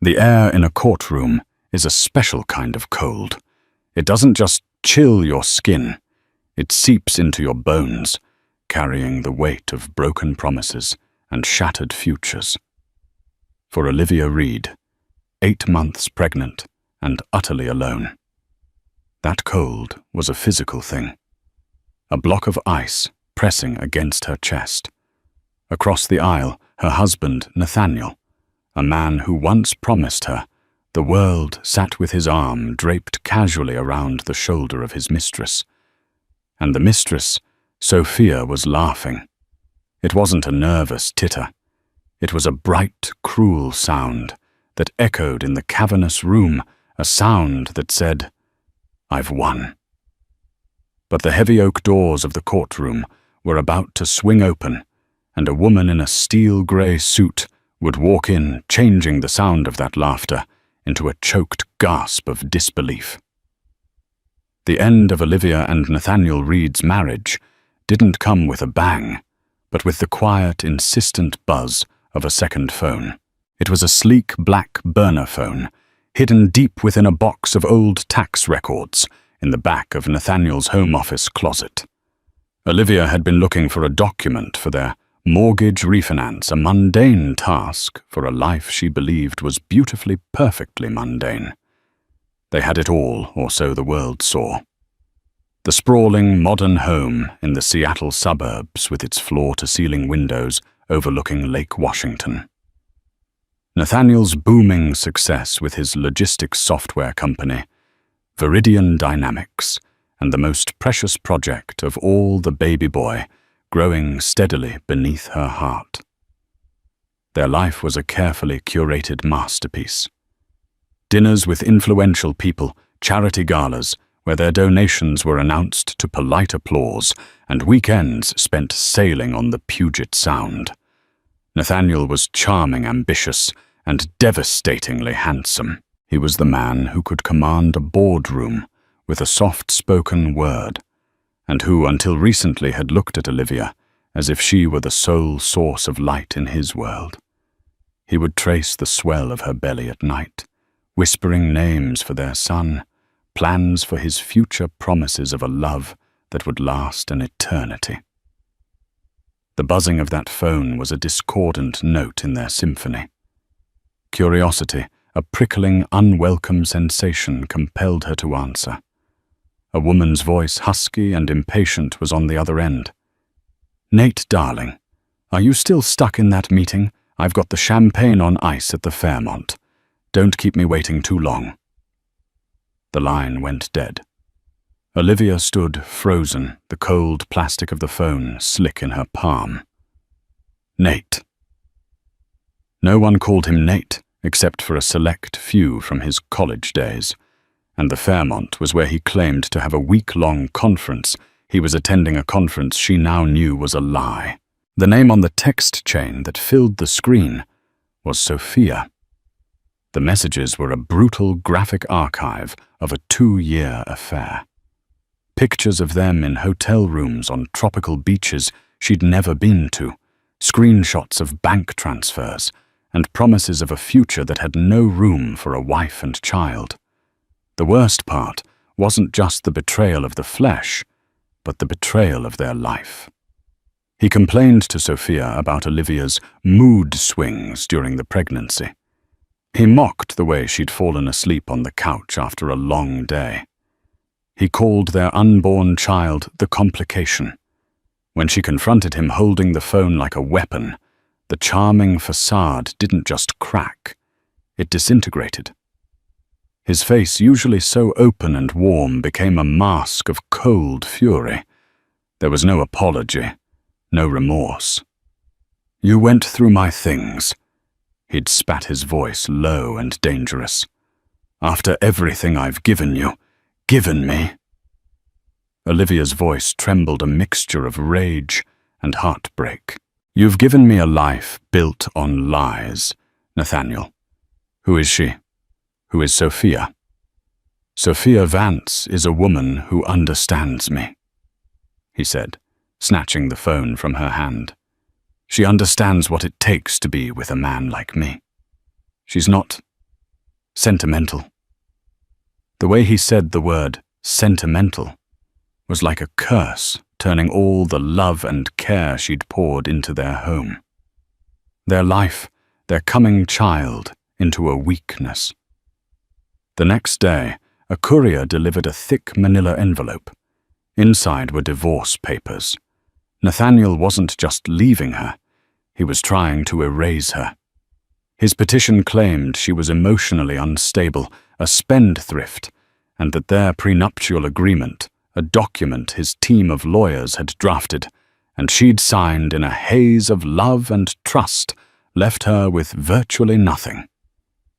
The air in a courtroom is a special kind of cold. It doesn't just chill your skin, it seeps into your bones, carrying the weight of broken promises and shattered futures. For Olivia Reed, 8 months pregnant and utterly alone. That cold was a physical thing. A block of ice pressing against her chest. Across the aisle, her husband, Nathaniel, a man who once promised her the world, sat with his arm draped casually around the shoulder of his mistress. And the mistress, Sophia, was laughing. It wasn't a nervous titter. It was a bright, cruel sound that echoed in the cavernous room, a sound that said, "I've won." But the heavy oak doors of the courtroom were about to swing open, and a woman in a steel-grey suit would walk in, changing the sound of that laughter into a choked gasp of disbelief. The end of Olivia and Nathaniel Reed's marriage didn't come with a bang, but with the quiet, insistent buzz of a second phone. It was a sleek black burner phone, hidden deep within a box of old tax records in the back of Nathaniel's home office closet. Olivia had been looking for a document for their mortgage refinance, a mundane task for a life she believed was beautifully, perfectly mundane. They had it all, or so the world saw. The sprawling, modern home in the Seattle suburbs with its floor-to-ceiling windows overlooking Lake Washington. Nathaniel's booming success with his logistics software company, Viridian Dynamics, and the most precious project of all, the baby boy, growing steadily beneath her heart. Their life was a carefully curated masterpiece. Dinners with influential people, charity galas where their donations were announced to polite applause, and weekends spent sailing on the Puget Sound. Nathaniel was charming, ambitious, and devastatingly handsome. He was the man who could command a boardroom with a soft-spoken word, and who until recently had looked at Olivia as if she were the sole source of light in his world. He would trace the swell of her belly at night, whispering names for their son, plans for his future, promises of a love that would last an eternity. The buzzing of that phone was a discordant note in their symphony. Curiosity, a prickling, unwelcome sensation, compelled her to answer. A woman's voice, husky and impatient, was on the other end. "Nate, darling, are you still stuck in that meeting? I've got the champagne on ice at the Fairmont. Don't keep me waiting too long." The line went dead. Olivia stood frozen, the cold plastic of the phone slick in her palm. Nate. No one called him Nate, except for a select few from his college days. And the Fairmont was where he claimed to have a week-long conference. He was attending a conference she now knew was a lie. The name on the text chain that filled the screen was Sophia. The messages were a brutal graphic archive of a 2-year affair. Pictures of them in hotel rooms on tropical beaches she'd never been to, screenshots of bank transfers, and promises of a future that had no room for a wife and child. The worst part wasn't just the betrayal of the flesh, but the betrayal of their life. He complained to Sophia about Olivia's mood swings during the pregnancy. He mocked the way she'd fallen asleep on the couch after a long day. He called their unborn child the complication. When she confronted him holding the phone like a weapon, the charming facade didn't just crack, it disintegrated. His face, usually so open and warm, became a mask of cold fury. There was no apology, no remorse. "You went through my things." He'd spat his voice low and dangerous. "After everything I've given you, given me." Olivia's voice trembled a mixture of rage and heartbreak. "You've given me a life built on lies, Nathaniel. Who is she? Who is Sophia?" "Sophia Vance is a woman who understands me," he said, snatching the phone from her hand. "She understands what it takes to be with a man like me. She's not Sentimental. The way he said the word sentimental was like a curse, turning all the love and care she'd poured into their home, their life, their coming child, into a weakness. The next day, a courier delivered a thick manila envelope. Inside were divorce papers. Nathaniel wasn't just leaving her, he was trying to erase her. His petition claimed she was emotionally unstable, a spendthrift, and that their prenuptial agreement, a document his team of lawyers had drafted, and she'd signed in a haze of love and trust, left her with virtually nothing.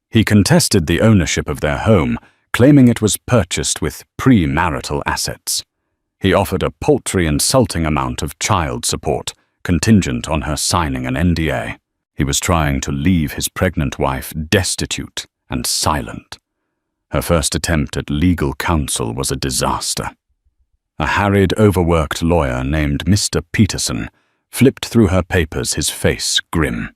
He contested the ownership of their home, claiming it was purchased with premarital assets. He offered a paltry, insulting amount of child support, contingent on her signing an NDA. He was trying to leave his pregnant wife destitute and silent. Her first attempt at legal counsel was a disaster. A harried, overworked lawyer named Mr. Peterson flipped through her papers, his face grim.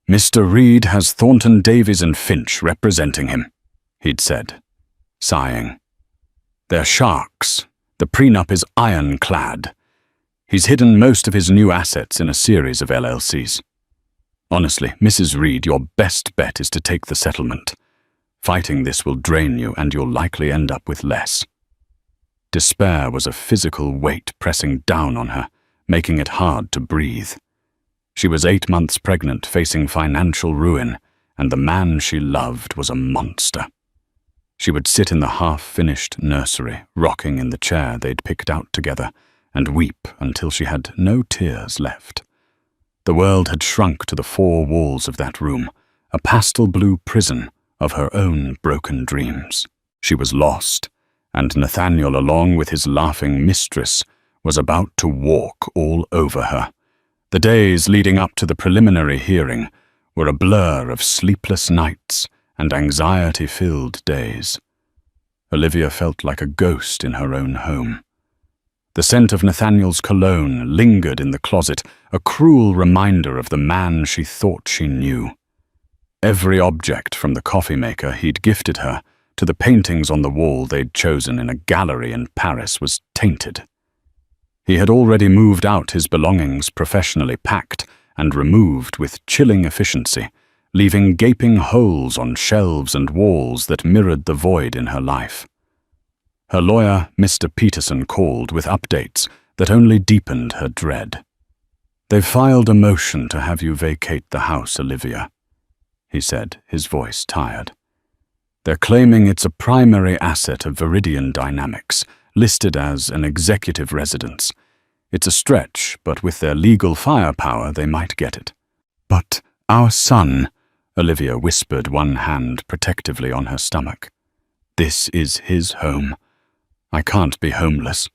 "Mr. Reed has Thornton Davies and Finch representing him," he'd said, sighing. "They're sharks. The prenup is ironclad. He's hidden most of his new assets in a series of LLCs. Honestly, Mrs. Reed, your best bet is to take the settlement. Fighting this will drain you, and you'll likely end up with less." Despair was a physical weight pressing down on her, making it hard to breathe. She was 8 months pregnant, facing financial ruin, and the man she loved was a monster. She would sit in the half-finished nursery, rocking in the chair they'd picked out together, and weep until she had no tears left. The world had shrunk to the 4 walls of that room, a pastel blue prison of her own broken dreams. She was lost, and Nathaniel, along with his laughing mistress, was about to walk all over her. The days leading up to the preliminary hearing were a blur of sleepless nights and anxiety-filled days. Olivia felt like a ghost in her own home. The scent of Nathaniel's cologne lingered in the closet, a cruel reminder of the man she thought she knew. Every object from the coffee maker he'd gifted her to the paintings on the wall they'd chosen in a gallery in Paris was tainted. He had already moved out his belongings professionally packed and removed with chilling efficiency, leaving gaping holes on shelves and walls that mirrored the void in her life. Her lawyer, Mr. Peterson, called with updates that only deepened her dread. "They've filed a motion to have you vacate the house, Olivia," he said, his voice tired. "They're claiming it's a primary asset of Viridian Dynamics, listed as an executive residence. It's a stretch, but with their legal firepower, they might get it." "But our son," Olivia whispered, one hand protectively on her stomach. "This is his home. I can't be homeless."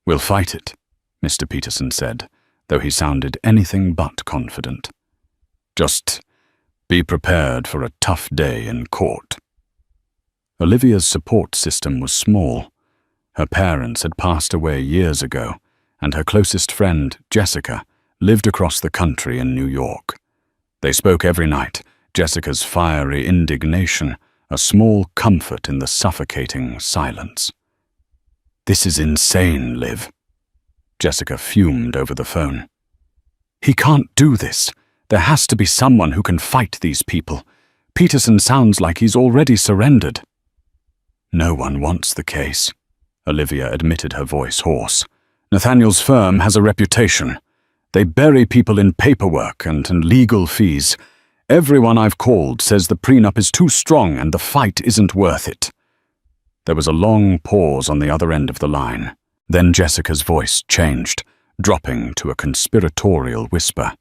"We'll fight it," Mr. Peterson said, though he sounded anything but confident. "Just be prepared for a tough day in court." Olivia's support system was small. Her parents had passed away years ago, and her closest friend, Jessica, lived across the country in New York. They spoke every night, Jessica's fiery indignation, a small comfort in the suffocating silence. "This is insane, Liv," Jessica fumed over the phone. "He can't do this. There has to be someone who can fight these people. Peterson sounds like he's already surrendered." "No one wants the case," Olivia admitted, her voice hoarse. "Nathaniel's firm has a reputation. They bury people in paperwork and legal fees. Everyone I've called says the prenup is too strong and the fight isn't worth it." There was a long pause on the other end of the line. Then Jessica's voice changed, dropping to a conspiratorial whisper.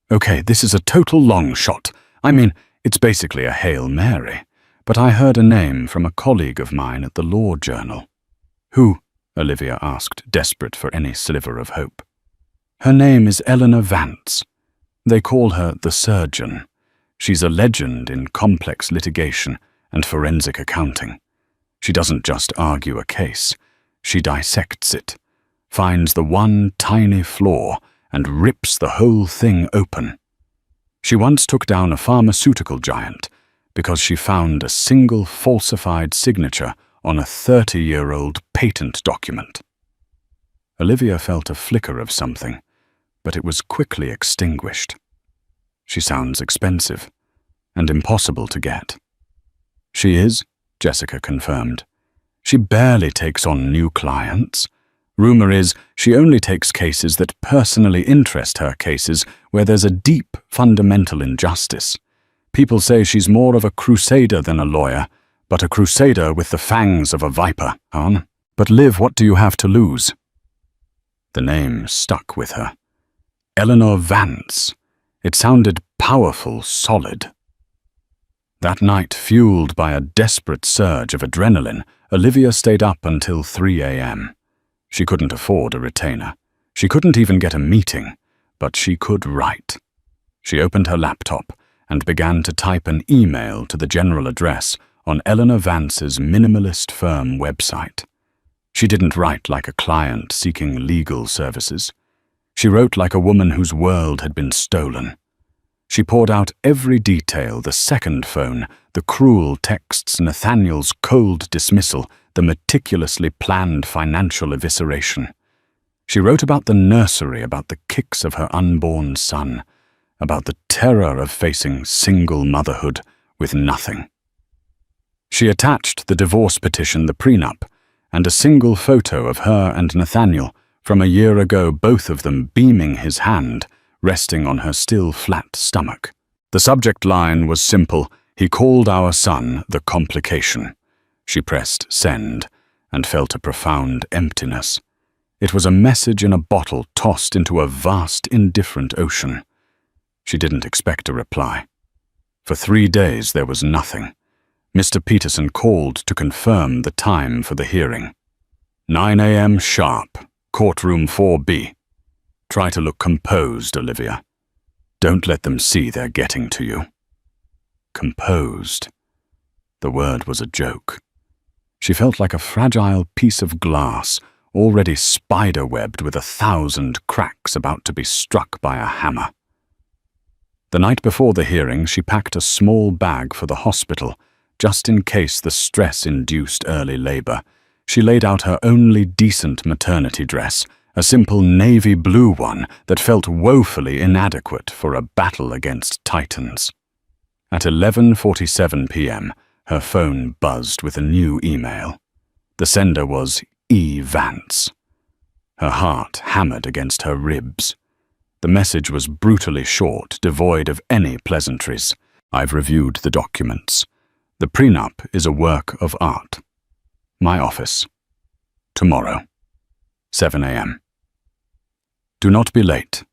"Okay, this is a total long shot. I mean, it's basically a Hail Mary. But I heard a name from a colleague of mine at the Law Journal." "Who?" Olivia asked, desperate for any sliver of hope. "Her name is Eleanor Vance. They call her the Surgeon. She's a legend in complex litigation and forensic accounting. She doesn't just argue a case. She dissects it, finds the one tiny flaw, and rips the whole thing open. She once took down a pharmaceutical giant, because she found a single falsified signature on a 30-year-old patent document. Olivia felt a flicker of something, but it was quickly extinguished. She sounds expensive and impossible to get. She is, Jessica confirmed. She barely takes on new clients. Rumor is she only takes cases that personally interest her, cases where there's a deep, fundamental injustice. People say she's more of a crusader than a lawyer, but a crusader with the fangs of a viper, hon. But Liv, what do you have to lose? The name stuck with her. Eleanor Vance. It sounded powerful, solid. That night, fueled by a desperate surge of adrenaline, Olivia stayed up until 3 a.m. She couldn't afford a retainer. She couldn't even get a meeting, but she could write. She opened her laptop and began to type an email to the general address on Eleanor Vance's minimalist firm website. She didn't write like a client seeking legal services. She wrote like a woman whose world had been stolen. She poured out every detail, the second phone, the cruel texts, Nathaniel's cold dismissal, the meticulously planned financial evisceration. She wrote about the nursery, about the kicks of her unborn son, about the terror of facing single motherhood with nothing. She attached the divorce petition, the prenup, and a single photo of her and Nathaniel from a year ago, both of them beaming his hand, resting on her still flat stomach. The subject line was simple: he called our son the complication. She pressed send and felt a profound emptiness. It was a message in a bottle tossed into a vast, indifferent ocean. She didn't expect a reply. For 3 days there was nothing. Mr. Peterson called to confirm the time for the hearing. 9 a.m. sharp, courtroom 4B. Try to look composed, Olivia. Don't let them see they're getting to you. Composed. The word was a joke. She felt like a fragile piece of glass, already spider-webbed with 1,000 cracks about to be struck by a hammer. The night before the hearing, she packed a small bag for the hospital, just in case the stress induced early labor. She laid out her only decent maternity dress, a simple navy blue one that felt woefully inadequate for a battle against titans. At 11:47 p.m., her phone buzzed with a new email. The sender was E. Vance. Her heart hammered against her ribs. The message was brutally short, devoid of any pleasantries. I've reviewed the documents. The prenup is a work of art. My office. Tomorrow. 7 a.m. Do not be late.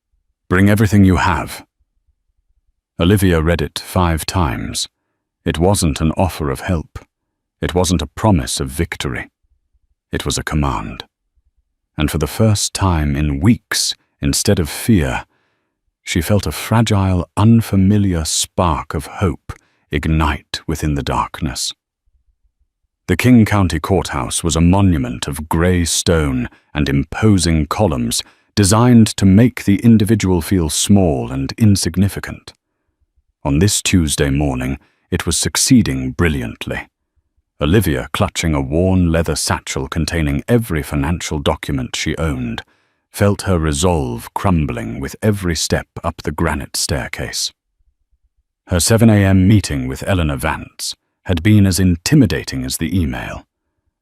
Bring everything you have. Olivia read it 5 times. It wasn't an offer of help. It wasn't a promise of victory. It was a command. And for the first time in weeks, instead of fear, she felt a fragile, unfamiliar spark of hope ignite within the darkness. The King County Courthouse was a monument of grey stone and imposing columns designed to make the individual feel small and insignificant. On this Tuesday morning, it was succeeding brilliantly. Olivia, clutching a worn leather satchel containing every financial document she owned, felt her resolve crumbling with every step up the granite staircase. Her 7 a.m. meeting with Eleanor Vance had been as intimidating as the email.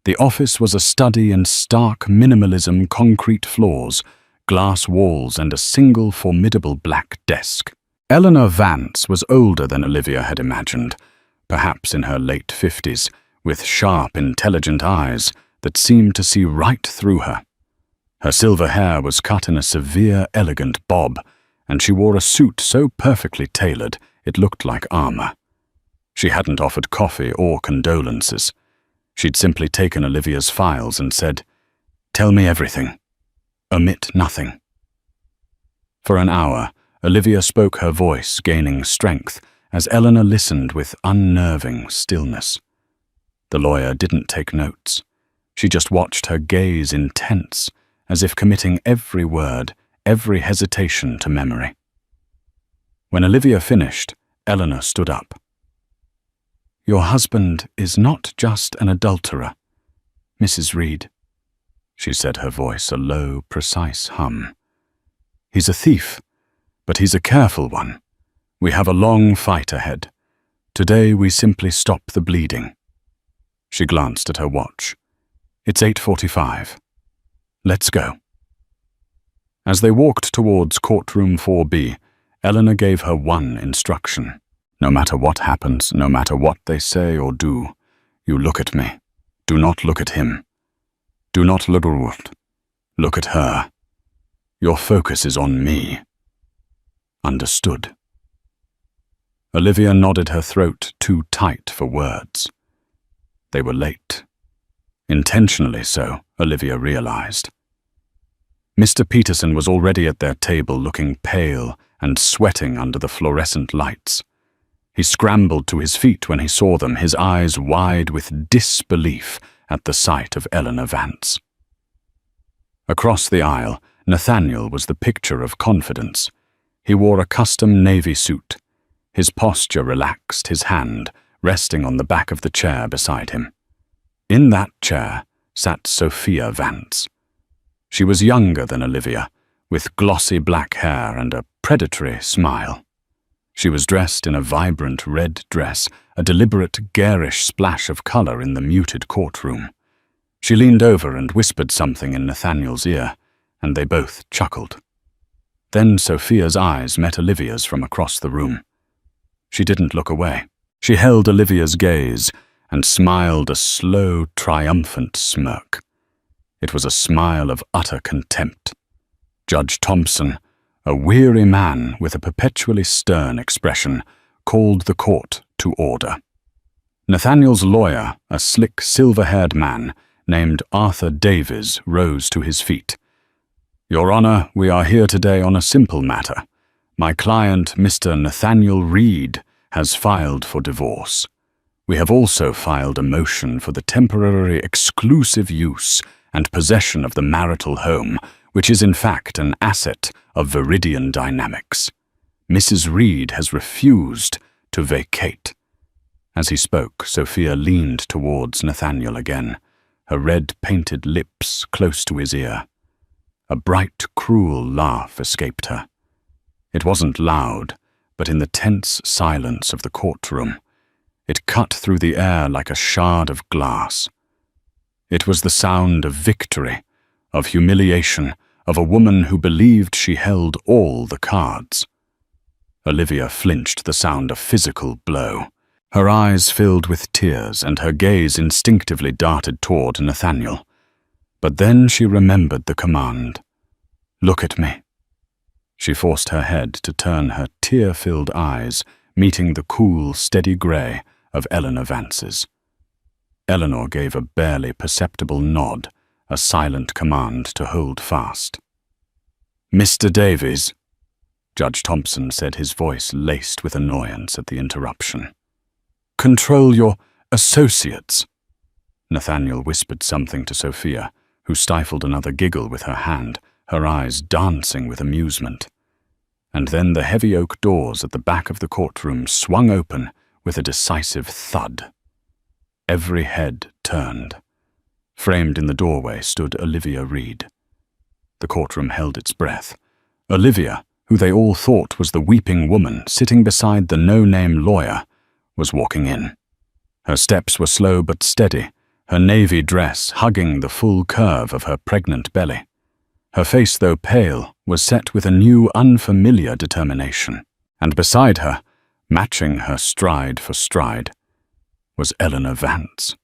The office was a study in stark minimalism, concrete floors, glass walls, and a single formidable black desk. Eleanor Vance was older than Olivia had imagined, perhaps in her late 50s, with sharp, intelligent eyes that seemed to see right through her. Her silver hair was cut in a severe, elegant bob, and she wore a suit so perfectly tailored it looked like armor. She hadn't offered coffee or condolences. She'd simply taken Olivia's files and said, "Tell me everything. Omit nothing." For an hour, Olivia spoke, her voice gaining strength as Eleanor listened with unnerving stillness. The lawyer didn't take notes. She just watched her gaze intense, as if committing every word, every hesitation to memory. When Olivia finished, Eleanor stood up. Your husband is not just an adulterer, Mrs. Reed," she said, her voice a low, precise hum. "He's a thief, but he's a careful one. We have a long fight ahead. Today we simply stop the bleeding." She glanced at her watch. "It's 8:45. Let's go." As they walked towards courtroom 4B, Eleanor gave her one instruction. "No matter what happens, no matter what they say or do, you look at me. Do not look at him. Do not look at her. Your focus is on me. Understood?" Olivia nodded, her throat too tight for words. They were late. Intentionally so, Olivia realized. Mr. Peterson was already at their table, looking pale and sweating under the fluorescent lights. He scrambled to his feet when he saw them, his eyes wide with disbelief at the sight of Eleanor Vance. Across the aisle, Nathaniel was the picture of confidence. He wore a custom navy suit, his posture relaxed, his hand resting on the back of the chair beside him. In that chair sat Sophia Vance. She was younger than Olivia, with glossy black hair and a predatory smile. She was dressed in a vibrant red dress, a deliberate garish splash of color in the muted courtroom. She leaned over and whispered something in Nathaniel's ear, and they both chuckled. Then Sophia's eyes met Olivia's from across the room. She didn't look away. She held Olivia's gaze and smiled a slow, triumphant smirk. It was a smile of utter contempt. Judge Thompson, a weary man with a perpetually stern expression, called the court to order. Nathaniel's lawyer, a slick, silver-haired man named Arthur Davies, rose to his feet. "Your Honor, we are here today on a simple matter. My client, Mr. Nathaniel Reed, has filed for divorce. We have also filed a motion for the temporary exclusive use and possession of the marital home, which is in fact an asset of Viridian Dynamics. Mrs. Reed has refused to vacate." As he spoke, Sophia leaned towards Nathaniel again, her red-painted lips close to his ear. A bright, cruel laugh escaped her. It wasn't loud, but in the tense silence of the courtroom, it cut through the air like a shard of glass. It was the sound of victory, of humiliation, of a woman who believed she held all the cards. Olivia flinched the sound of physical blow. Her eyes filled with tears and her gaze instinctively darted toward Nathaniel. But then she remembered the command. "Look at me." She forced her head to turn her tear-filled eyes, meeting the cool, steady grey of Eleanor Vance's. Eleanor gave a barely perceptible nod, a silent command to hold fast. "Mr. Davies," Judge Thompson said, his voice laced with annoyance at the interruption. "Control your associates." Nathaniel whispered something to Sophia, who stifled another giggle with her hand, her eyes dancing with amusement. And then the heavy oak doors at the back of the courtroom swung open with a decisive thud. Every head turned. Framed in the doorway stood Olivia Reed. The courtroom held its breath. Olivia, who they all thought was the weeping woman sitting beside the no-name lawyer, was walking in. Her steps were slow but steady, her navy dress hugging the full curve of her pregnant belly. Her face, though pale, was set with a new, unfamiliar determination. And beside her, matching her stride for stride, was Eleanor Vance.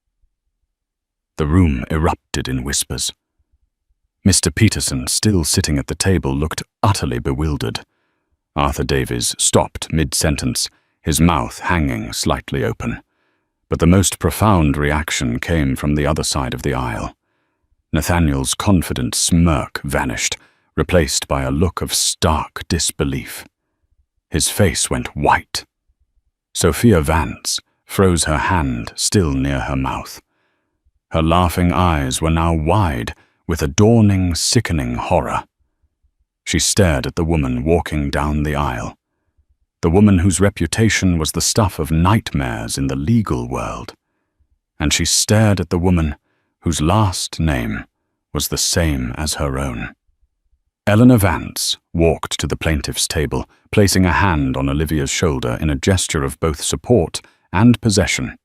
The room erupted in whispers. Mr. Peterson, still sitting at the table, looked utterly bewildered. Arthur Davies stopped mid-sentence, his mouth hanging slightly open. But the most profound reaction came from the other side of the aisle. Nathaniel's confident smirk vanished, replaced by a look of stark disbelief. His face went white. Sophia Vance froze her hand still near her mouth. Her laughing eyes were now wide with a dawning, sickening horror. She stared at the woman walking down the aisle. the woman whose reputation was the stuff of nightmares in the legal world. And she stared at the woman whose last name was the same as her own. Eleanor Vance walked to the plaintiff's table, placing a hand on Olivia's shoulder in a gesture of both support and possession.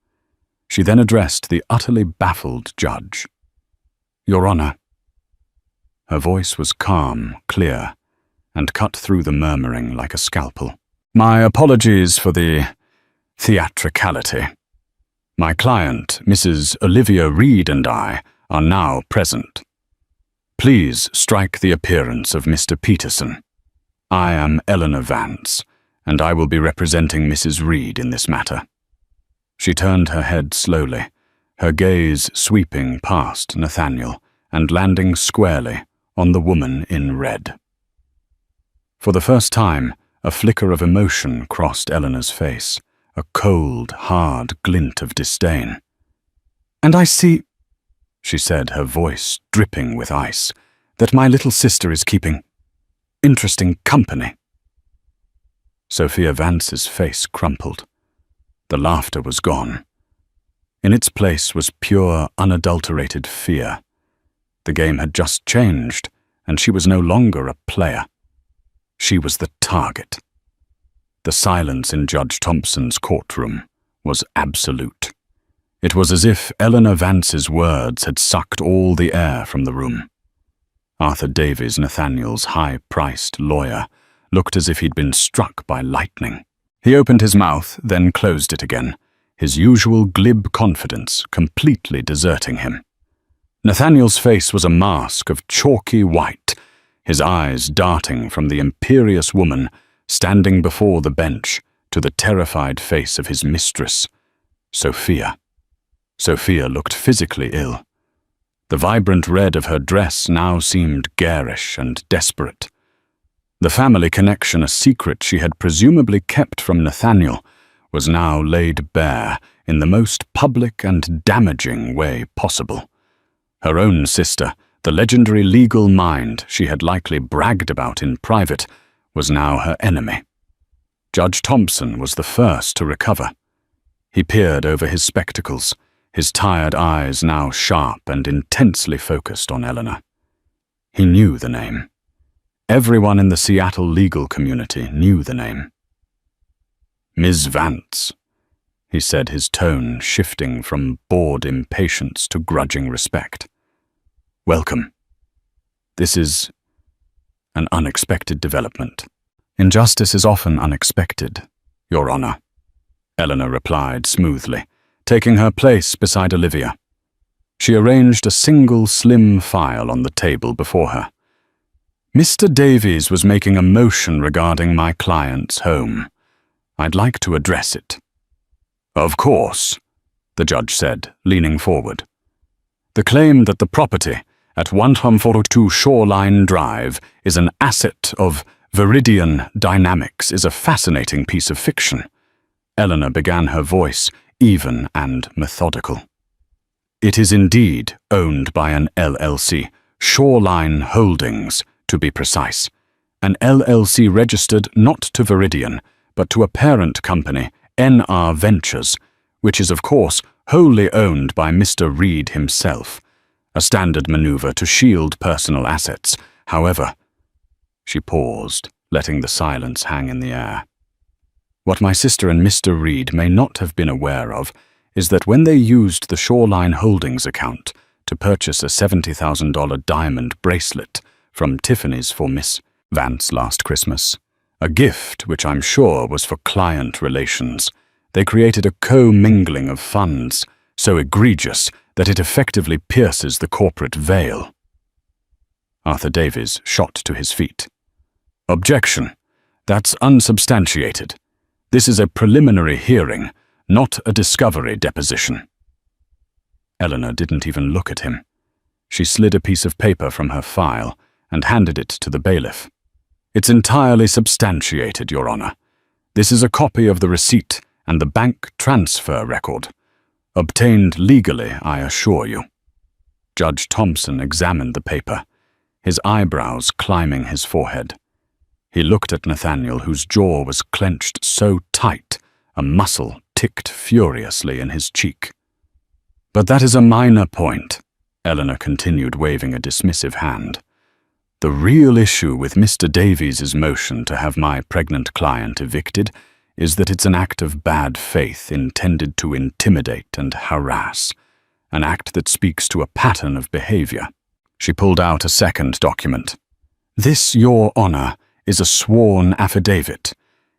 She then addressed the utterly baffled judge. "Your Honor." Her voice was calm, clear, and cut through the murmuring like a scalpel. "My apologies for the theatricality. My client, Mrs. Olivia Reed, and I are now present. Please strike the appearance of Mr. Peterson. I am Eleanor Vance, and I will be representing Mrs. Reed in this matter." She turned her head slowly, her gaze sweeping past Nathaniel and landing squarely on the woman in red. For the first time, a flicker of emotion crossed Eleanor's face, a cold, hard glint of disdain. "And I see," she said, her voice dripping with ice, "that my little sister is keeping interesting company." Sophia Vance's face crumpled. The laughter was gone. In its place was pure, unadulterated fear. The game had just changed, and she was no longer a player. She was the target. The silence in Judge Thompson's courtroom was absolute. It was as if Eleanor Vance's words had sucked all the air from the room. Arthur Davies, Nathaniel's high-priced lawyer, looked as if he'd been struck by lightning. He opened his mouth, then closed it again, his usual glib confidence completely deserting him. Nathaniel's face was a mask of chalky white, his eyes darting from the imperious woman standing before the bench to the terrified face of his mistress, Sophia. Sophia looked physically ill. The vibrant red of her dress now seemed garish and desperate. The family connection, a secret she had presumably kept from Nathaniel, was now laid bare in the most public and damaging way possible. Her own sister, the legendary legal mind she had likely bragged about in private, was now her enemy. Judge Thompson was the first to recover. He peered over his spectacles, his tired eyes now sharp and intensely focused on Eleanor. He knew the name. Everyone in the Seattle legal community knew the name. "Ms. Vance," he said, his tone shifting from bored impatience to grudging respect. "Welcome. This is an unexpected development." "Injustice is often unexpected, Your Honor," Eleanor replied smoothly, taking her place beside Olivia. She arranged a single slim file on the table before her. "Mr. Davies was making a motion regarding my client's home. I'd like to address it." "Of course," the judge said, leaning forward. "The claim that the property at 142 Shoreline Drive is an asset of Viridian Dynamics is a fascinating piece of fiction." Eleanor began, her voice even and methodical. "It is indeed owned by an LLC, Shoreline Holdings, to be precise. An LLC registered not to Viridian, but to a parent company, NR Ventures, which is of course wholly owned by Mr. Reed himself. A standard maneuver to shield personal assets. However," she paused, letting the silence hang in the air. "What my sister and Mr. Reed may not have been aware of is that when they used the Shoreline Holdings account to purchase a $70,000 diamond bracelet from Tiffany's for Miss Vance last Christmas, a gift which I'm sure was for client relations, they created a co-mingling of funds so egregious that it effectively pierces the corporate veil." Arthur Davies shot to his feet. "Objection. That's unsubstantiated. This is a preliminary hearing, not a discovery deposition." Eleanor didn't even look at him. She slid a piece of paper from her file and handed it to the bailiff. "It's entirely substantiated, Your Honor. This is a copy of the receipt and the bank transfer record. Obtained legally, I assure you." Judge Thompson examined the paper, his eyebrows climbing his forehead. He looked at Nathaniel, whose jaw was clenched so tight, a muscle ticked furiously in his cheek. "But that is a minor point," Eleanor continued, waving a dismissive hand. "The real issue with Mr. Davies's motion to have my pregnant client evicted is that it's an act of bad faith intended to intimidate and harass, an act that speaks to a pattern of behavior." She pulled out a second document. "This, Your Honor, is a sworn affidavit.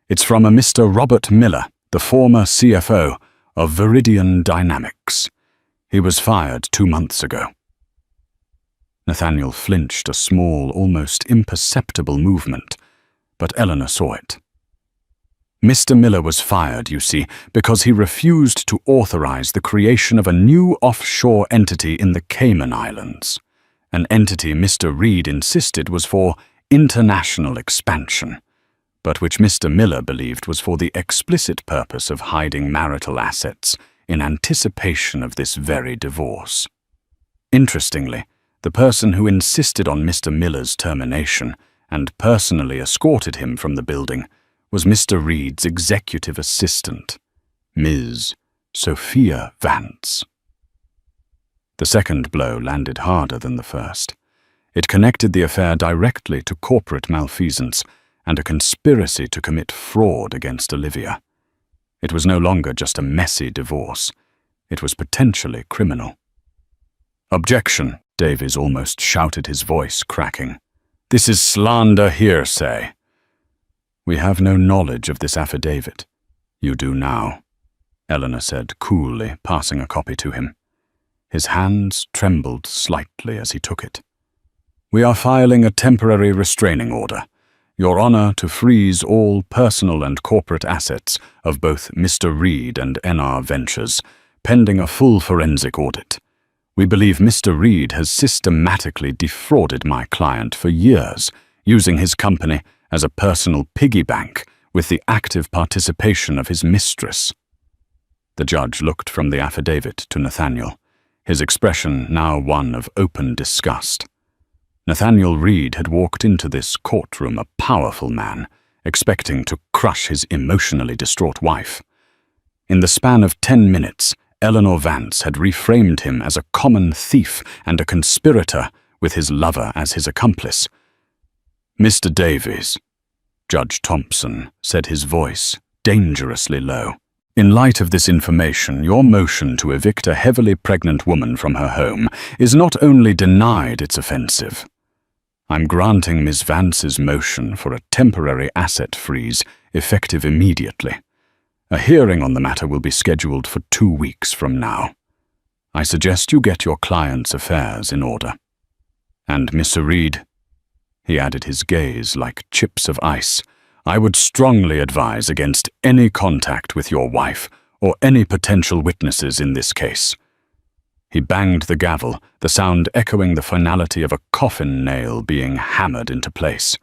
It's from a Mr. Robert Miller, the former CFO of Viridian Dynamics. He was fired 2 months ago." Nathaniel flinched, a small, almost imperceptible movement, but Eleanor saw it. "Mr. Miller was fired, you see, because he refused to authorize the creation of a new offshore entity in the Cayman Islands, an entity Mr. Reed insisted was for international expansion, but which Mr. Miller believed was for the explicit purpose of hiding marital assets in anticipation of this very divorce. Interestingly, the person who insisted on Mr. Miller's termination and personally escorted him from the building was Mr. Reed's executive assistant, Ms. Sophia Vance. The second blow landed harder than the first. It connected the affair directly to corporate malfeasance and a conspiracy to commit fraud against Olivia. It was no longer just a messy divorce. It was potentially criminal. "Objection," Davies almost shouted, his voice cracking. "This is slander hearsay." "We have no knowledge of this affidavit." "You do now," Eleanor said coolly, passing a copy to him. His hands trembled slightly as he took it. "We are filing a temporary restraining order, Your Honor, to freeze all personal and corporate assets of both Mr. Reed and NR Ventures, pending a full forensic audit. We believe Mr. Reed has systematically defrauded my client for years, using his company as a personal piggy bank with the active participation of his mistress." The judge looked from the affidavit to Nathaniel, his expression now one of open disgust. Nathaniel Reed had walked into this courtroom a powerful man, expecting to crush his emotionally distraught wife. In the span of 10 minutes, Eleanor Vance had reframed him as a common thief and a conspirator with his lover as his accomplice. "Mr. Davies," Judge Thompson said, his voice dangerously low, "in light of this information, your motion to evict a heavily pregnant woman from her home is not only denied, it's offensive. I'm granting Ms. Vance's motion for a temporary asset freeze effective immediately. A hearing on the matter will be scheduled for 2 weeks from now. I suggest you get your client's affairs in order. And, Mr. Reed," he added, his gaze like chips of ice, "I would strongly advise against any contact with your wife or any potential witnesses in this case." He banged the gavel, the sound echoing the finality of a coffin nail being hammered into place.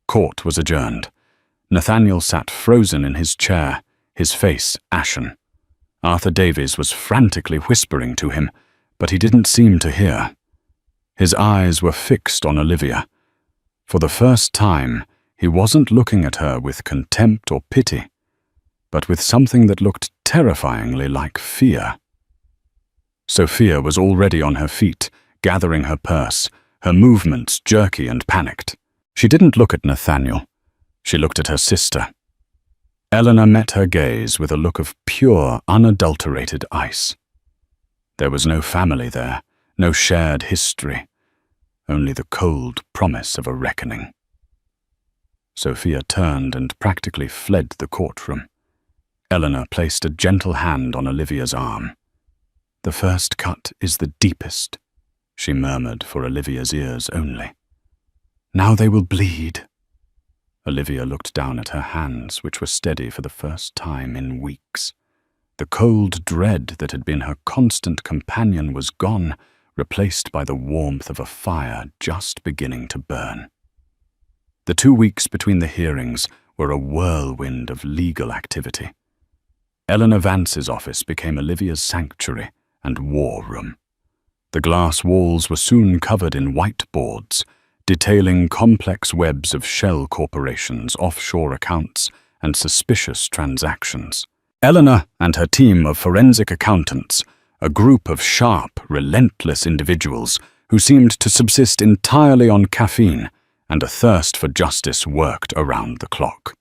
Court was adjourned. Nathaniel sat frozen in his chair, his face ashen. Arthur Davies was frantically whispering to him, but he didn't seem to hear. His eyes were fixed on Olivia. For the first time, he wasn't looking at her with contempt or pity, but with something that looked terrifyingly like fear. Sophia was already on her feet, gathering her purse, her movements jerky and panicked. She didn't look at Nathaniel. She looked at her sister. Eleanor met her gaze with a look of pure, unadulterated ice. There was no family there, no shared history, only the cold promise of a reckoning. Sophia turned and practically fled the courtroom. Eleanor placed a gentle hand on Olivia's arm. "The first cut is the deepest," she murmured for Olivia's ears only. "Now they will bleed." Olivia looked down at her hands, which were steady for the first time in weeks. The cold dread that had been her constant companion was gone, replaced by the warmth of a fire just beginning to burn. The 2 weeks between the hearings were a whirlwind of legal activity. Eleanor Vance's office became Olivia's sanctuary and war room. The glass walls were soon covered in whiteboards, detailing complex webs of shell corporations, offshore accounts, and suspicious transactions. Eleanor and her team of forensic accountants, a group of sharp, relentless individuals who seemed to subsist entirely on caffeine and a thirst for justice, worked around the clock.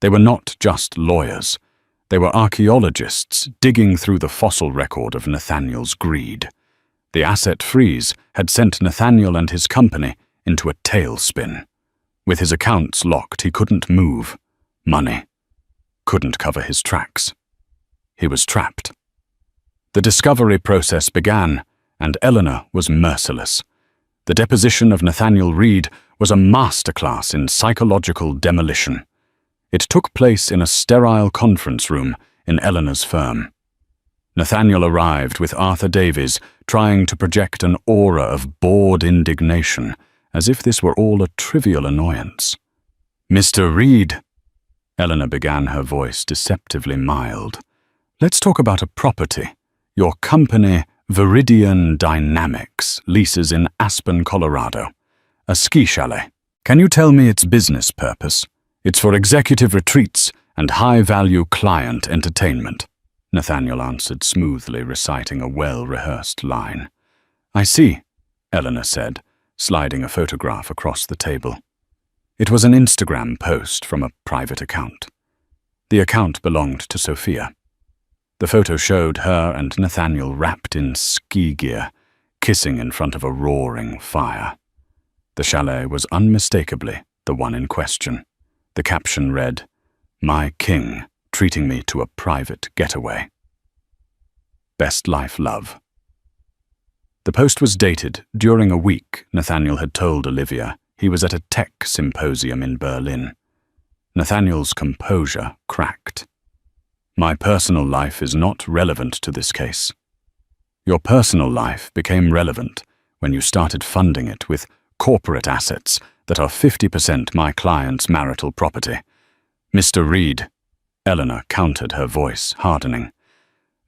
They were not just lawyers. They were archaeologists digging through the fossil record of Nathaniel's greed. The asset freeze had sent Nathaniel and his company into a tailspin. With his accounts locked, he couldn't move. Money couldn't cover his tracks. He was trapped. The discovery process began, and Eleanor was merciless. The deposition of Nathaniel Reed was a masterclass in psychological demolition. It took place in a sterile conference room in Eleanor's firm. Nathaniel arrived with Arthur Davies, trying to project an aura of bored indignation, as if this were all a trivial annoyance. "Mr. Reed," Eleanor began, her voice deceptively mild, "let's talk about a property. Your company, Viridian Dynamics, leases in Aspen, Colorado. A ski chalet. Can you tell me its business purpose? It's for executive retreats and high-value client entertainment," Nathaniel answered smoothly, reciting a well-rehearsed line. "I see," Eleanor said, sliding a photograph across the table. It was an Instagram post from a private account. The account belonged to Sophia. The photo showed her and Nathaniel wrapped in ski gear, kissing in front of a roaring fire. The chalet was unmistakably the one in question. The caption read, "My king, treating me to a private getaway. Best life, love." The post was dated during a week Nathaniel had told Olivia he was at a tech symposium in Berlin. Nathaniel's composure cracked. "My personal life is not relevant to this case." "Your personal life became relevant when you started funding it with corporate assets that are 50% my client's marital property. Mr. Reed," Eleanor countered, her voice hardening.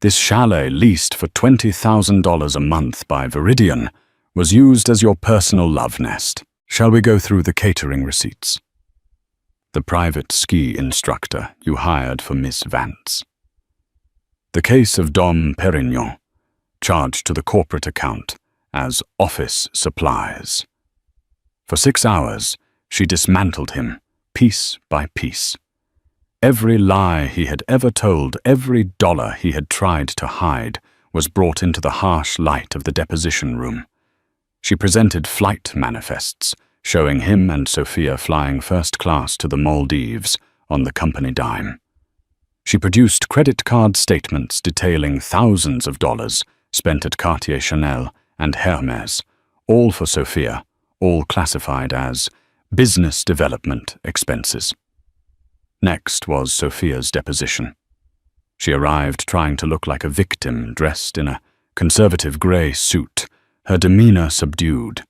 "This chalet, leased for $20,000 a month by Viridian, was used as your personal love nest. Shall we go through the catering receipts? The private ski instructor you hired for Miss Vance. The case of Dom Perignon, charged to the corporate account as office supplies. For 6 hours, she dismantled him, piece by piece. Every lie he had ever told, every dollar he had tried to hide, was brought into the harsh light of the deposition room. She presented flight manifests, showing him and Sophia flying first class to the Maldives on the company dime. She produced credit card statements detailing thousands of dollars spent at Cartier Chanel and Hermes, all for Sophia, all classified as business development expenses. Next was Sophia's deposition. She arrived trying to look like a victim, dressed in a conservative grey suit, her demeanor subdued.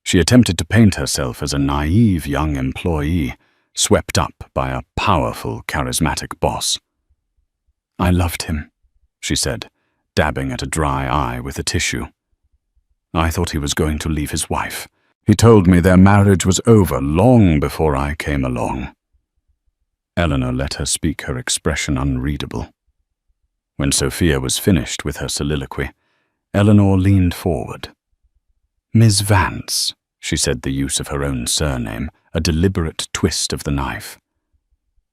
She attempted to paint herself as a naive young employee, swept up by a powerful, charismatic boss. "I loved him," she said, dabbing at a dry eye with a tissue. "I thought he was going to leave his wife. He told me their marriage was over long before I came along." Eleanor let her speak, her expression unreadable. When Sophia was finished with her soliloquy, Eleanor leaned forward. "Ms. Vance," she said, the use of her own surname, a deliberate twist of the knife.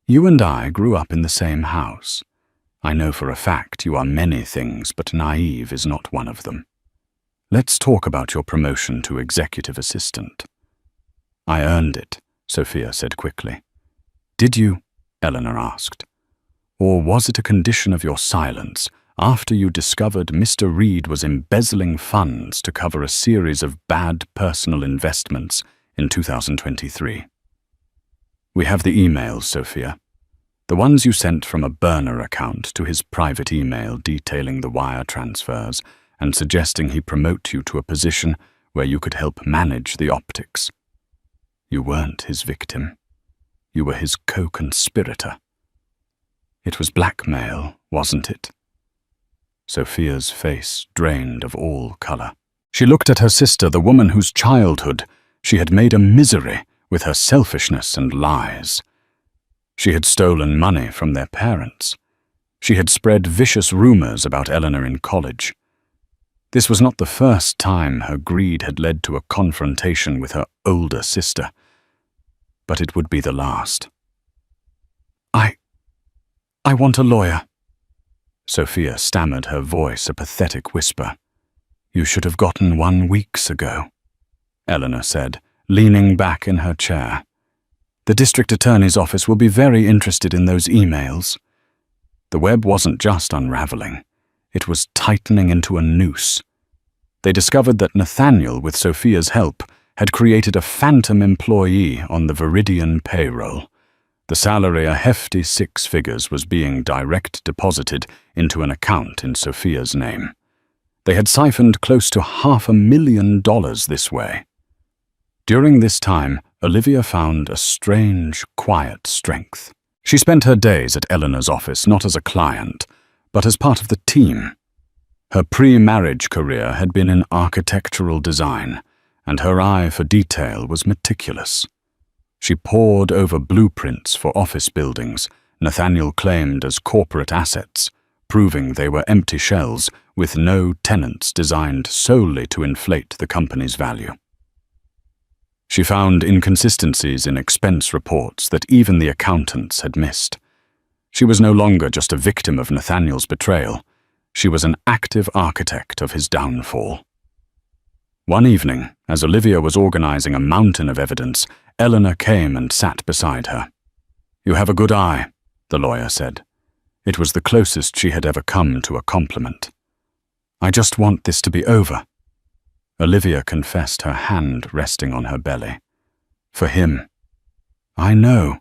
"You and I grew up in the same house. I know for a fact you are many things, but naive is not one of them. Let's talk about your promotion to executive assistant." "I earned it," Sophia said quickly. "Did you?" Eleanor asked. "Or was it a condition of your silence after you discovered Mr. Reed was embezzling funds to cover a series of bad personal investments in 2023? "We have the emails, Sophia. The ones you sent from a burner account to his private email detailing the wire transfers and suggesting he promote you to a position where you could help manage the optics. You weren't his victim. You were his co-conspirator. It was blackmail, wasn't it?" Sophia's face drained of all color. She looked at her sister, the woman whose childhood she had made a misery with her selfishness and lies. She had stolen money from their parents. She had spread vicious rumors about Eleanor in college. This was not the first time her greed had led to a confrontation with her older sister, but it would be the last. I want a lawyer. Sophia stammered, her voice a pathetic whisper. You should have gotten one weeks ago, Eleanor said, leaning back in her chair. The district attorney's office will be very interested in those emails. The web wasn't just unraveling. It was tightening into a noose. They discovered that Nathaniel, with Sophia's help, had created a phantom employee on the Viridian payroll. The salary, a hefty 6 figures, was being direct deposited into an account in Sophia's name. They had siphoned close to $500,000 this way. During this time, Olivia found a strange, quiet strength. She spent her days at Eleanor's office not as a client, but as part of the team. Her pre-marriage career had been in architectural design, and her eye for detail was meticulous. She pored over blueprints for office buildings Nathaniel claimed as corporate assets, proving they were empty shells with no tenants designed solely to inflate the company's value. She found inconsistencies in expense reports that even the accountants had missed. She was no longer just a victim of Nathaniel's betrayal. She was an active architect of his downfall. One evening, as Olivia was organizing a mountain of evidence, Eleanor came and sat beside her. You have a good eye, the lawyer said. It was the closest she had ever come to a compliment. I just want this to be over. Olivia confessed, her hand resting on her belly. For him. I know,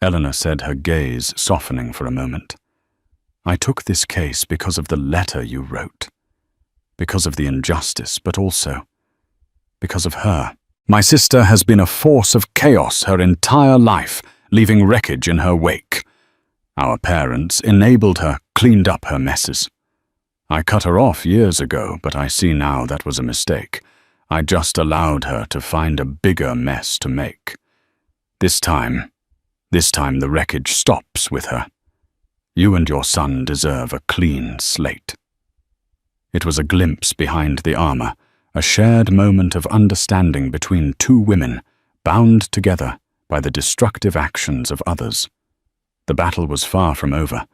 Eleanor said, her gaze softening for a moment. I took this case because of the letter you wrote. Because of the injustice, but also because of her. My sister has been a force of chaos her entire life, leaving wreckage in her wake. Our parents enabled her, cleaned up her messes. I cut her off years ago, but I see now that was a mistake. I just allowed her to find a bigger mess to make. This time the wreckage stops with her. You and your son deserve a clean slate. It was a glimpse behind the armor, a shared moment of understanding between two women, bound together by the destructive actions of others. The battle was far from over,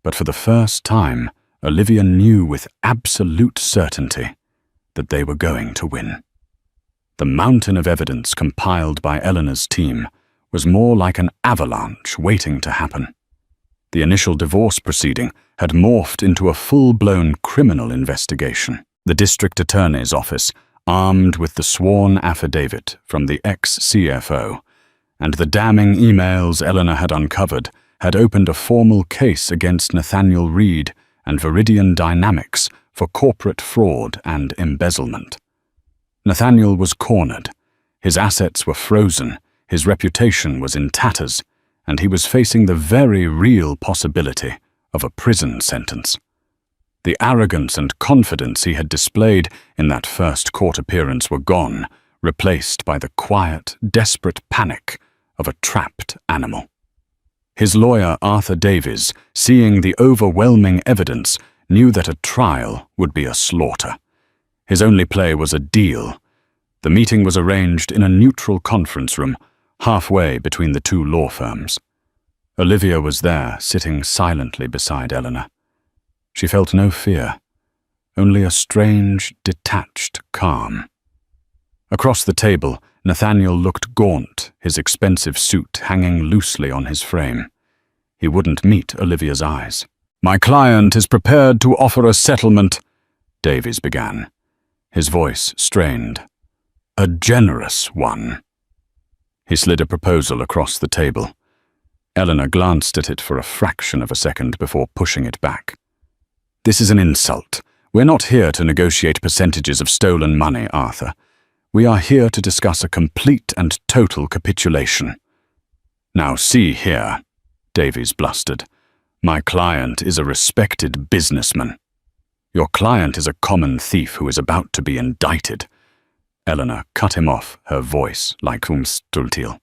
but for the first time, Olivia knew with absolute certainty that they were going to win. The mountain of evidence compiled by Eleanor's team was more like an avalanche waiting to happen. The initial divorce proceeding had morphed into a full-blown criminal investigation. The district attorney's office, armed with the sworn affidavit from the ex-CFO, and the damning emails Eleanor had uncovered, had opened a formal case against Nathaniel Reed and Viridian Dynamics for corporate fraud and embezzlement. Nathaniel was cornered. His assets were frozen, his reputation was in tatters, and he was facing the very real possibility of a prison sentence. The arrogance and confidence he had displayed in that first court appearance were gone, replaced by the quiet, desperate panic of a trapped animal. His lawyer, Arthur Davies, seeing the overwhelming evidence, knew that a trial would be a slaughter. His only play was a deal. The meeting was arranged in a neutral conference room, halfway between the two law firms. Olivia was there, sitting silently beside Eleanor. She felt no fear, only a strange, detached calm. Across the table, Nathaniel looked gaunt, his expensive suit hanging loosely on his frame. He wouldn't meet Olivia's eyes. My client is prepared to offer a settlement, Davies began, his voice strained. A generous one. He slid a proposal across the table. Eleanor glanced at it for a fraction of a second before pushing it back. This is an insult. We're not here to negotiate percentages of stolen money, Arthur. We are here to discuss a complete and total capitulation. Now see here, Davies blustered. My client is a respected businessman. Your client is a common thief who is about to be indicted. Eleanor cut him off, her voice like Umstultil.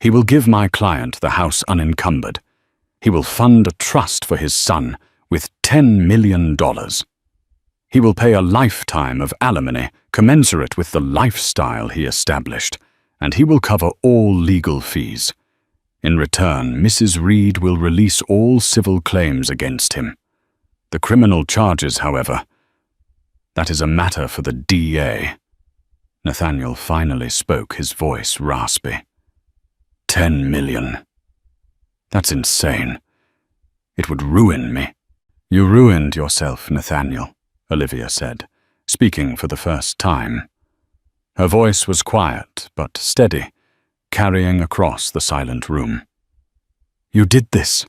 He will give my client the house unencumbered. He will fund a trust for his son with $10 million. He will pay a lifetime of alimony commensurate with the lifestyle he established, and he will cover all legal fees. In return, Mrs. Reed will release all civil claims against him. The criminal charges, however, that is a matter for the DA. Nathaniel finally spoke, his voice raspy. 10 million. That's insane. It would ruin me. You ruined yourself, Nathaniel, Olivia said, speaking for the first time. Her voice was quiet but steady, carrying across the silent room. You did this.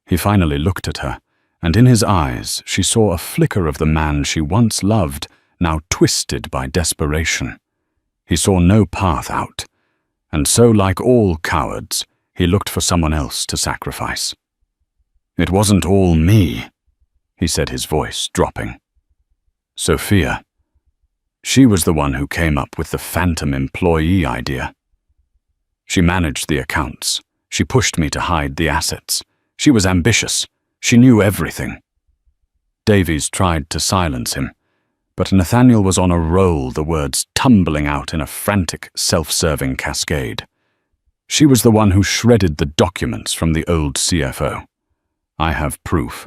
He finally looked at her, and in his eyes she saw a flicker of the man she once loved, now twisted by desperation. He saw no path out, and so, like all cowards, he looked for someone else to sacrifice. It wasn't all me, he said, his voice dropping. Sophia. She was the one who came up with the phantom employee idea. She managed the accounts. She pushed me to hide the assets. She was ambitious. She knew everything. Davies tried to silence him, but Nathaniel was on a roll, the words tumbling out in a frantic, self-serving cascade. She was the one who shredded the documents from the old CFO. I have proof.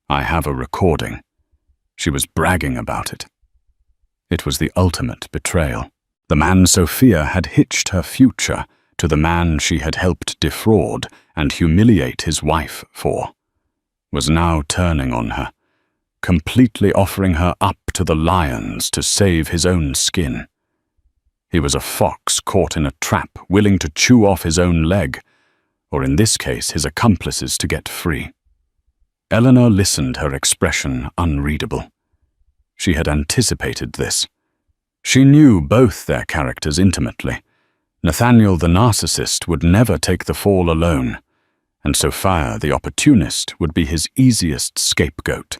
I have a recording. She was bragging about it. It was the ultimate betrayal. The man Sophia had hitched her future to the man she had helped defraud and humiliate his wife for, was now turning on her, completely offering her up to the lions to save his own skin. He was a fox caught in a trap, willing to chew off his own leg, or in this case his accomplices, to get free. Eleanor listened, her expression unreadable. She had anticipated this. She knew both their characters intimately. Nathaniel the narcissist would never take the fall alone, and Sophia the opportunist would be his easiest scapegoat.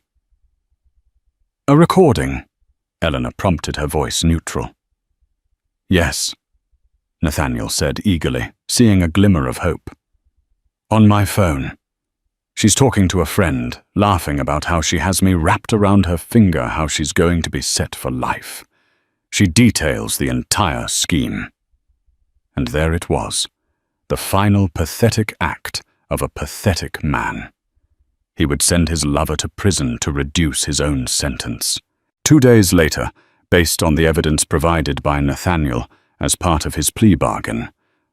A recording, Eleanor prompted, her voice neutral. Yes, Nathaniel said eagerly, seeing a glimmer of hope. On my phone. She's talking to a friend, laughing about how she has me wrapped around her finger, how she's going to be set for life. She details the entire scheme. And there it was, the final pathetic act of a pathetic man. He would send his lover to prison to reduce his own sentence. 2 days later, based on the evidence provided by Nathaniel as part of his plea bargain,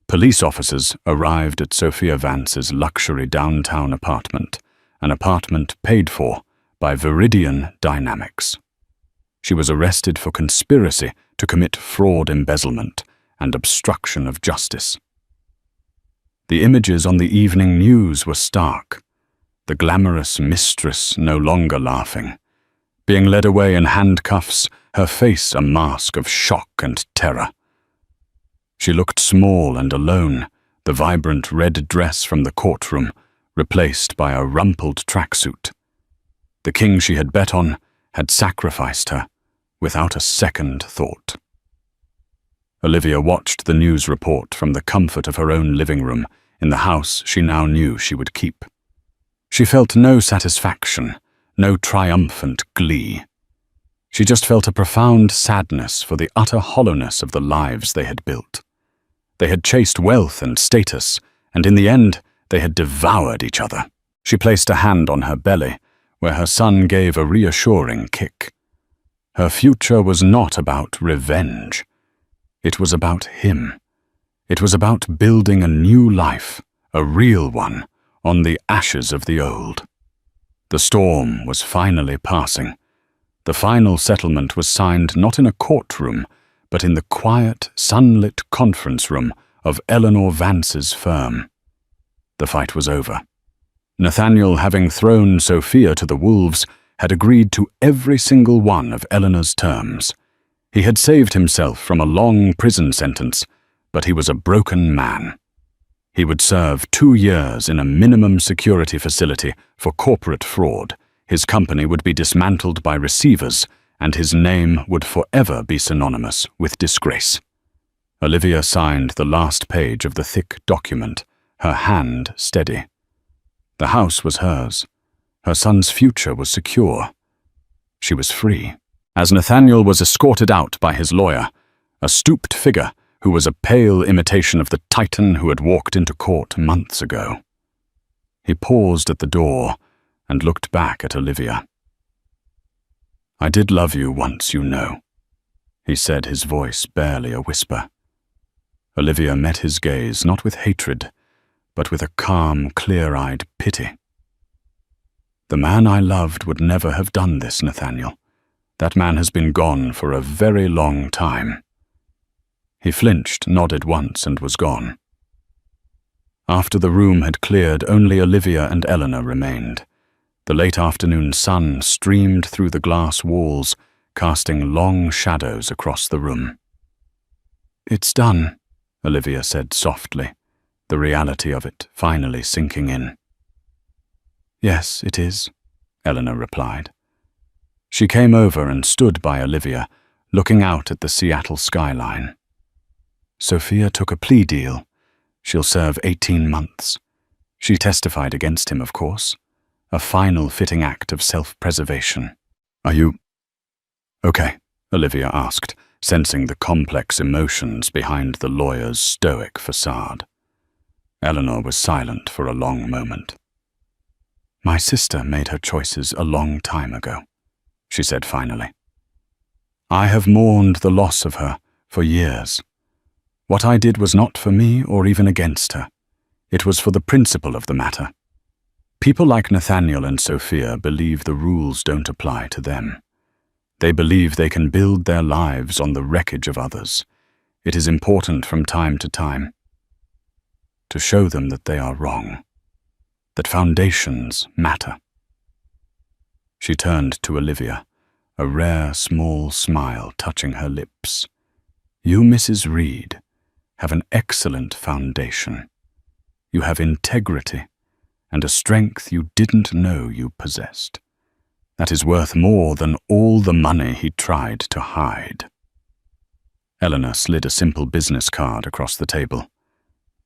police officers arrived at Sophia Vance's luxury downtown apartment, an apartment paid for by Viridian Dynamics. She was arrested for conspiracy to commit fraud, embezzlement, and obstruction of justice. The images on the evening news were stark. The glamorous mistress no longer laughing, being led away in handcuffs, her face a mask of shock and terror. She looked small and alone, the vibrant red dress from the courtroom replaced by a rumpled tracksuit. The king she had bet on had sacrificed her without a second thought. Olivia watched the news report from the comfort of her own living room in the house she now knew she would keep. She felt no satisfaction, no triumphant glee. She just felt a profound sadness for the utter hollowness of the lives they had built. They had chased wealth and status, and in the end, they had devoured each other. She placed a hand on her belly, where her son gave a reassuring kick. Her future was not about revenge. It was about him. It was about building a new life, a real one, on the ashes of the old. The storm was finally passing. The final settlement was signed not in a courtroom, but in the quiet, sunlit conference room of Eleanor Vance's firm. The fight was over. Nathaniel, having thrown Sophia to the wolves, had agreed to every single one of Eleanor's terms. He had saved himself from a long prison sentence, but he was a broken man. He would serve 2 years in a minimum security facility for corporate fraud. His company would be dismantled by receivers, and his name would forever be synonymous with disgrace. Olivia signed the last page of the thick document, her hand steady. The house was hers. Her son's future was secure. She was free. As Nathaniel was escorted out by his lawyer, a stooped figure who was a pale imitation of the Titan who had walked into court months ago. He paused at the door and looked back at Olivia. "I did love you once, you know," he said, his voice barely a whisper. Olivia met his gaze not with hatred, but with a calm, clear-eyed pity. "The man I loved would never have done this, Nathaniel. That man has been gone for a very long time." He flinched, nodded once, and was gone. After the room had cleared, only Olivia and Eleanor remained. The late afternoon sun streamed through the glass walls, casting long shadows across the room. "It's done," Olivia said softly, the reality of it finally sinking in. "Yes, it is," Eleanor replied. She came over and stood by Olivia, looking out at the Seattle skyline. "Sophia took a plea deal. She'll serve 18 months. She testified against him, of course. A final fitting act of self-preservation." "Are you okay?" Olivia asked, sensing the complex emotions behind the lawyer's stoic facade. Eleanor was silent for a long moment. "My sister made her choices a long time ago," she said finally. "I have mourned the loss of her for years. What I did was not for me or even against her. It was for the principle of the matter. People like Nathaniel and Sophia believe the rules don't apply to them. They believe they can build their lives on the wreckage of others. It is important from time to time to show them that they are wrong, that foundations matter." She turned to Olivia, a rare small smile touching her lips. "You, Mrs. Reed, have an excellent foundation. You have integrity and a strength you didn't know you possessed. That is worth more than all the money he tried to hide." Eleanor slid a simple business card across the table.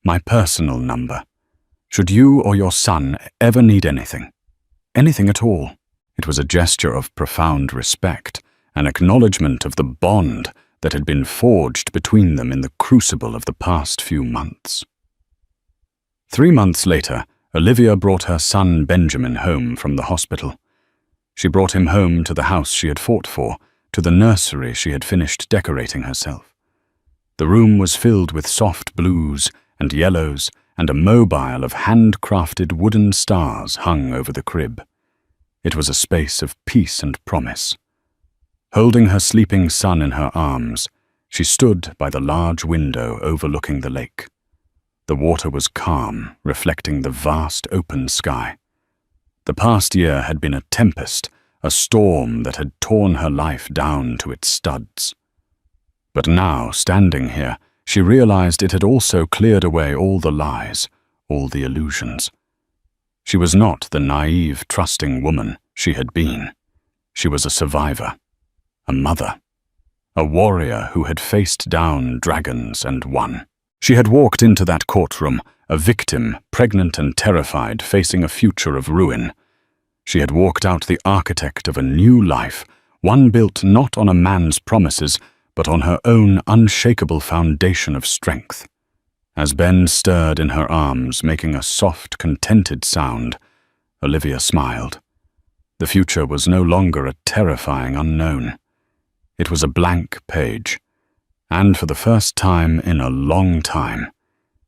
"My personal number. Should you or your son ever need anything at all." It was a gesture of profound respect, an acknowledgement of the bond that had been forged between them in the crucible of the past few months. 3 months later, Olivia brought her son Benjamin home from the hospital. She brought him home to the house she had fought for, to the nursery she had finished decorating herself. The room was filled with soft blues and yellows, and a mobile of handcrafted wooden stars hung over the crib. It was a space of peace and promise. Holding her sleeping son in her arms, she stood by the large window overlooking the lake. The water was calm, reflecting the vast open sky. The past year had been a tempest, a storm that had torn her life down to its studs. But now, standing here, she realized it had also cleared away all the lies, all the illusions. She was not the naive, trusting woman she had been. She was a survivor, a mother, a warrior who had faced down dragons and won. She had walked into that courtroom, a victim, pregnant and terrified, facing a future of ruin. She had walked out the architect of a new life, one built not on a man's promises, but on her own unshakable foundation of strength. As Ben stirred in her arms, making a soft, contented sound, Olivia smiled. The future was no longer a terrifying unknown. It was a blank page, and for the first time in a long time,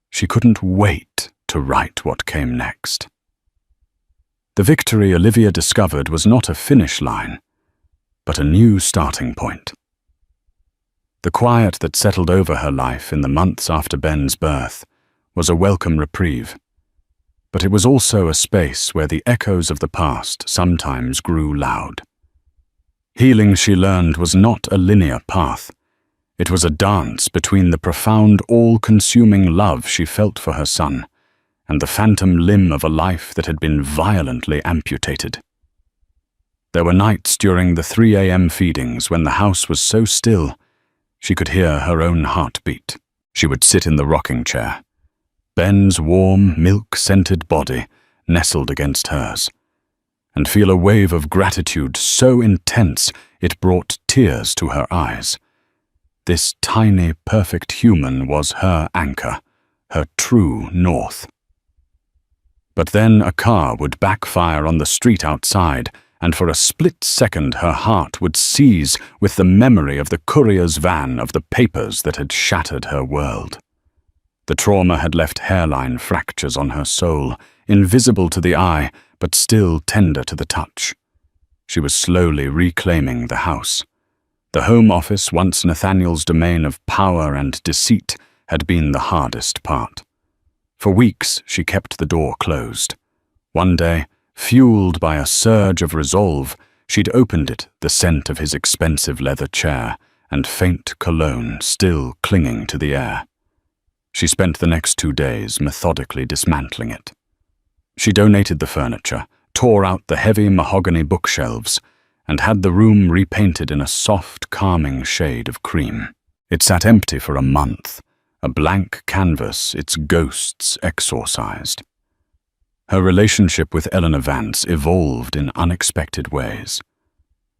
she couldn't wait to write what came next. The victory Olivia discovered was not a finish line, but a new starting point. The quiet that settled over her life in the months after Ben's birth was a welcome reprieve, but it was also a space where the echoes of the past sometimes grew loud. Healing, she learned, was not a linear path. It was a dance between the profound, all-consuming love she felt for her son and the phantom limb of a life that had been violently amputated. There were nights during the 3 a.m. feedings when the house was so still she could hear her own heartbeat. She would sit in the rocking chair, Ben's warm, milk-scented body nestled against hers, and feel a wave of gratitude so intense it brought tears to her eyes. This tiny, perfect human was her anchor, her true north. But then a car would backfire on the street outside, and for a split second her heart would seize with the memory of the courier's van of the papers that had shattered her world. The trauma had left hairline fractures on her soul, invisible to the eye, but still tender to the touch. She was slowly reclaiming the house. The home office, once Nathaniel's domain of power and deceit, had been the hardest part. For weeks she kept the door closed. One day, fueled by a surge of resolve, she'd opened it, the scent of his expensive leather chair and faint cologne still clinging to the air. She spent the next 2 days methodically dismantling it. She donated the furniture, tore out the heavy mahogany bookshelves, and had the room repainted in a soft, calming shade of cream. It sat empty for a month, a blank canvas, its ghosts exorcised. Her relationship with Eleanor Vance evolved in unexpected ways.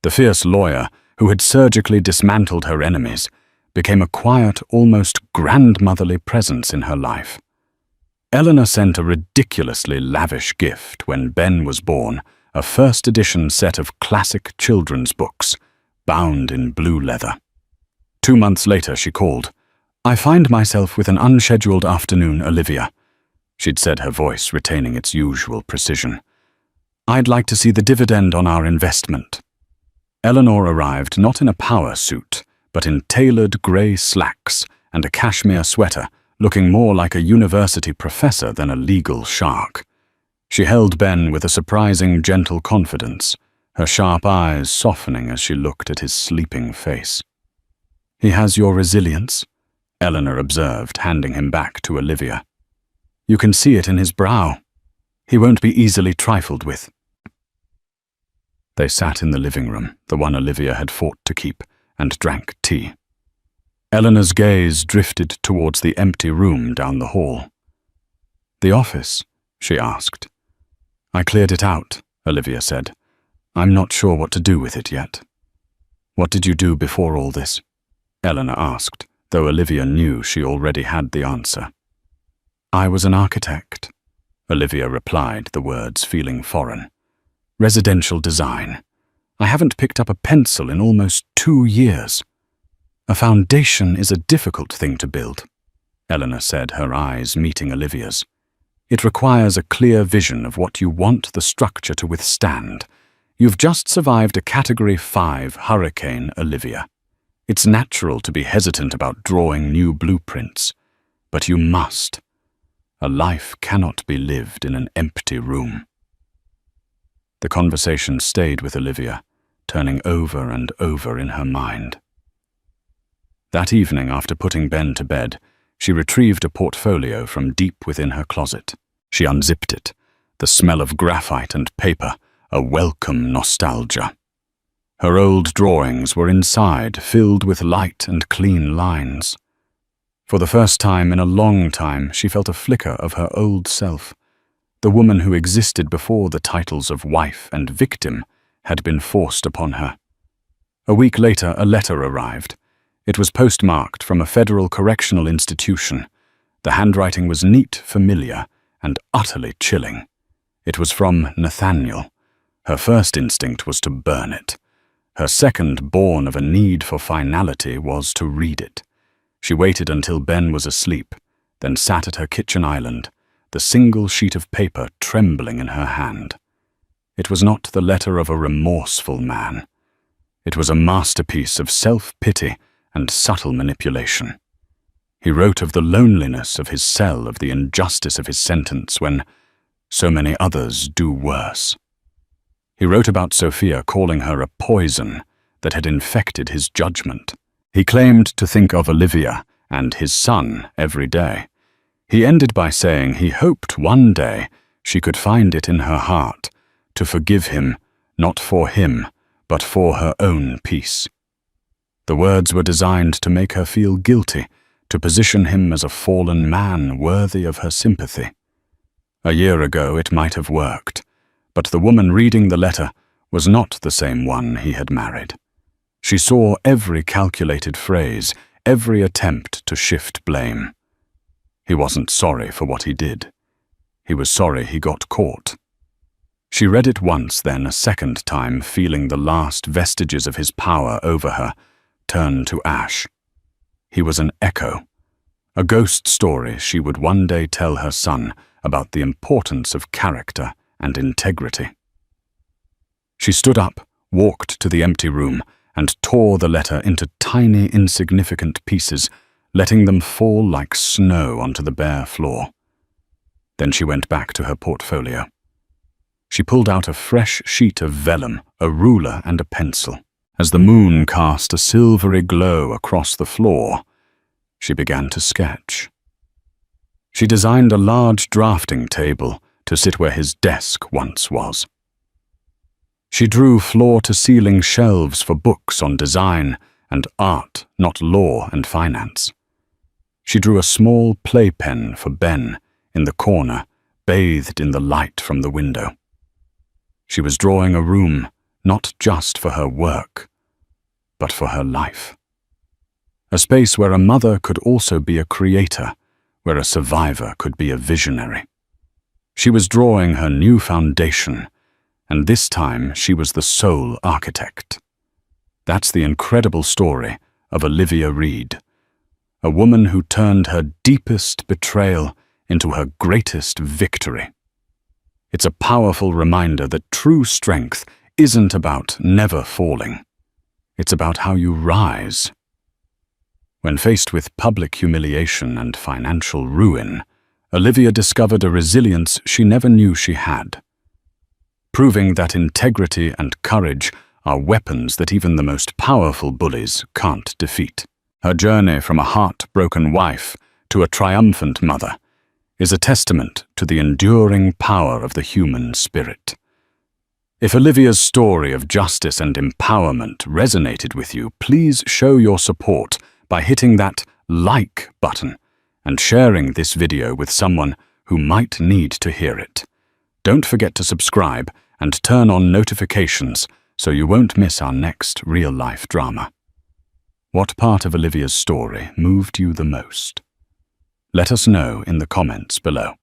The fierce lawyer, who had surgically dismantled her enemies, became a quiet, almost grandmotherly presence in her life. Eleanor sent a ridiculously lavish gift when Ben was born, a first-edition set of classic children's books, bound in blue leather. 2 months later she called. "I find myself with an unscheduled afternoon, Olivia," she'd said, her voice retaining its usual precision. "I'd like to see the dividend on our investment." Eleanor arrived not in a power suit, but in tailored grey slacks and a cashmere sweater, looking more like a university professor than a legal shark. She held Ben with a surprising gentle confidence, her sharp eyes softening as she looked at his sleeping face. "He has your resilience," Eleanor observed, handing him back to Olivia. "You can see it in his brow. He won't be easily trifled with." They sat in the living room, the one Olivia had fought to keep, and drank tea. Eleanor's gaze drifted towards the empty room down the hall. "The office?" she asked. "I cleared it out," Olivia said. "I'm not sure what to do with it yet." "What did you do before all this?" Eleanor asked, though Olivia knew she already had the answer. "I was an architect," Olivia replied, the words feeling foreign. "Residential design. I haven't picked up a pencil in almost 2 years. A foundation is a difficult thing to build," Eleanor said, her eyes meeting Olivia's. "It requires a clear vision of what you want the structure to withstand. You've just survived a Category 5 hurricane, Olivia. It's natural to be hesitant about drawing new blueprints, but you must. A life cannot be lived in an empty room." The conversation stayed with Olivia, turning over and over in her mind. That evening, after putting Ben to bed, she retrieved a portfolio from deep within her closet. She unzipped it, the smell of graphite and paper, a welcome nostalgia. Her old drawings were inside, filled with light and clean lines. For the first time in a long time, she felt a flicker of her old self. The woman who existed before the titles of wife and victim had been forced upon her. A week later, a letter arrived. It was postmarked from a federal correctional institution. The handwriting was neat, familiar, and utterly chilling. It was from Nathaniel. Her first instinct was to burn it. Her second, born of a need for finality, was to read it. She waited until Ben was asleep, then sat at her kitchen island, the single sheet of paper trembling in her hand. It was not the letter of a remorseful man. It was a masterpiece of self-pity and subtle manipulation. He wrote of the loneliness of his cell, of the injustice of his sentence when so many others do worse. He wrote about Sophia, calling her a poison that had infected his judgment. He claimed to think of Olivia and his son every day. He ended by saying he hoped one day she could find it in her heart to forgive him not for him, but for her own peace. The words were designed to make her feel guilty, to position him as a fallen man worthy of her sympathy. A year ago it might have worked, but the woman reading the letter was not the same one he had married. She saw every calculated phrase, every attempt to shift blame. He wasn't sorry for what he did. He was sorry he got caught. She read it once, then a second time, feeling the last vestiges of his power over her turn to ash. He was an echo, a ghost story she would one day tell her son about the importance of character and integrity. She stood up, walked to the empty room, and tore the letter into tiny, insignificant pieces, letting them fall like snow onto the bare floor. Then she went back to her portfolio. She pulled out a fresh sheet of vellum, a ruler and a pencil. As the moon cast a silvery glow across the floor, she began to sketch. She designed a large drafting table to sit where his desk once was. She drew floor-to-ceiling shelves for books on design and art, not law and finance. She drew a small playpen for Ben in the corner, bathed in the light from the window. She was drawing a room not just for her work, but for her life. A space where a mother could also be a creator, where a survivor could be a visionary. She was drawing her new foundation, and this time she was the sole architect. That's the incredible story of Olivia Reed, a woman who turned her deepest betrayal into her greatest victory. It's a powerful reminder that true strength isn't about never falling. It's about how you rise. When faced with public humiliation and financial ruin, Olivia discovered a resilience she never knew she had, proving that integrity and courage are weapons that even the most powerful bullies can't defeat. Her journey from a heartbroken wife to a triumphant mother is a testament to the enduring power of the human spirit. If Olivia's story of justice and empowerment resonated with you, please show your support by hitting that like button and sharing this video with someone who might need to hear it. Don't forget to subscribe and turn on notifications so you won't miss our next real-life drama. What part of Olivia's story moved you the most? Let us know in the comments below.